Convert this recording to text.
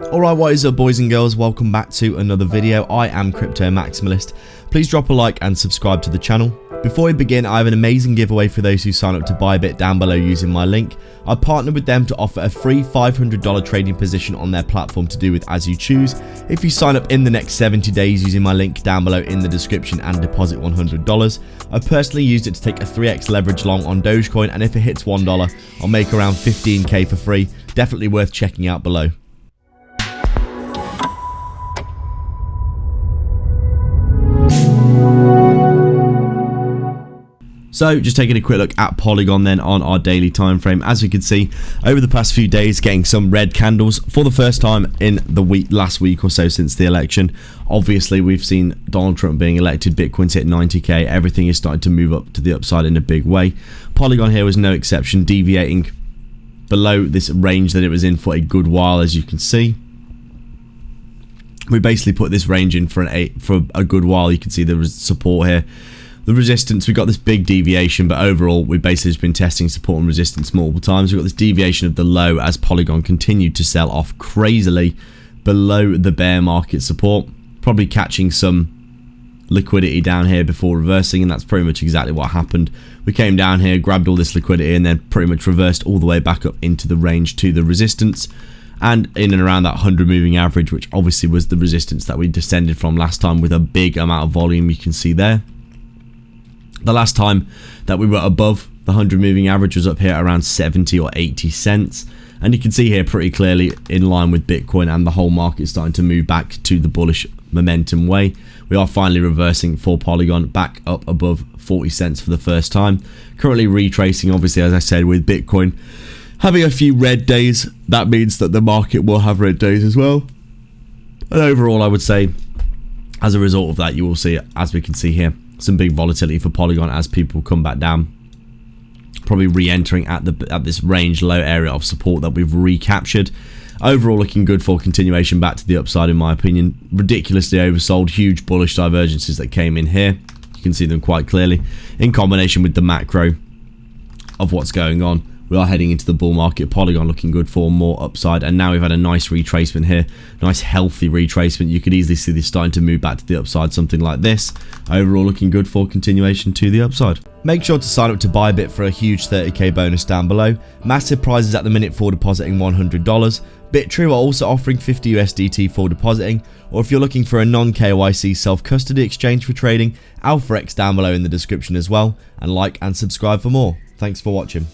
Alright, what is up boys and girls, welcome back to another video. I am Crypto Maximalist. Please drop a like and subscribe to the channel. Before we begin, I have an amazing giveaway for those who sign up to ByBit down below using my link. I partnered with them to offer a free $500 trading position on their platform to do with as you choose. If you sign up in the next 70 days using my link down below in the description and deposit $100. I personally used it to take a 3x leverage long on Dogecoin, and if it hits $1, I'll make around 15k for free. Definitely worth checking out below. So just taking a quick look at Polygon then on our daily time frame. As we can see, over the past few days getting some red candles for the first time in the last week or so since the election. Obviously we've seen Donald Trump being elected, Bitcoin's hit 90k, everything is starting to move up to the upside in a big way. Polygon here was no exception, deviating below this range that it was in for a good while, as you can see. We basically put this range in for a good while. You can see there was support here. The resistance, we got this big deviation, but overall we've basically just been testing support and resistance multiple times. We've got this deviation of the low as Polygon continued to sell off crazily below the bear market support, probably catching some liquidity down here before reversing, and that's pretty much exactly what happened. We came down here, grabbed all this liquidity, and then pretty much reversed all the way back up into the range to the resistance, and in and around that 100 moving average, which obviously was the resistance that we descended from last time with a big amount of volume, you can see there. The last time that we were above the 100 moving average was up here around 70 or 80 cents. And you can see here pretty clearly in line with Bitcoin and the whole market starting to move back to the bullish momentum way. We are finally reversing for Polygon back up above 40 cents for the first time. Currently retracing, obviously, as I said, with Bitcoin having a few red days. That means that the market will have red days as well. And overall, I would say, as a result of that, you will see, as we can see here, some big volatility for Polygon as people come back down, probably re-entering at this range low area of support that we've recaptured. Overall looking good for continuation back to the upside in my opinion. Ridiculously oversold, huge bullish divergences that came in here. You can see them quite clearly in combination with the macro of what's going on. We are heading into the bull market. Polygon looking good for more upside, and now we've had a nice retracement here, nice healthy retracement. You could easily see this starting to move back to the upside, something like this. Overall looking good for continuation to the upside. Make sure to sign up to ByBit for a huge 30k bonus down below. Massive prizes at the minute for depositing $100. Bitrue are also offering 50 USDT for depositing, or if you're looking for a non-KYC self-custody exchange for trading, AlphaX down below in the description as well, and like and subscribe for more. Thanks for watching.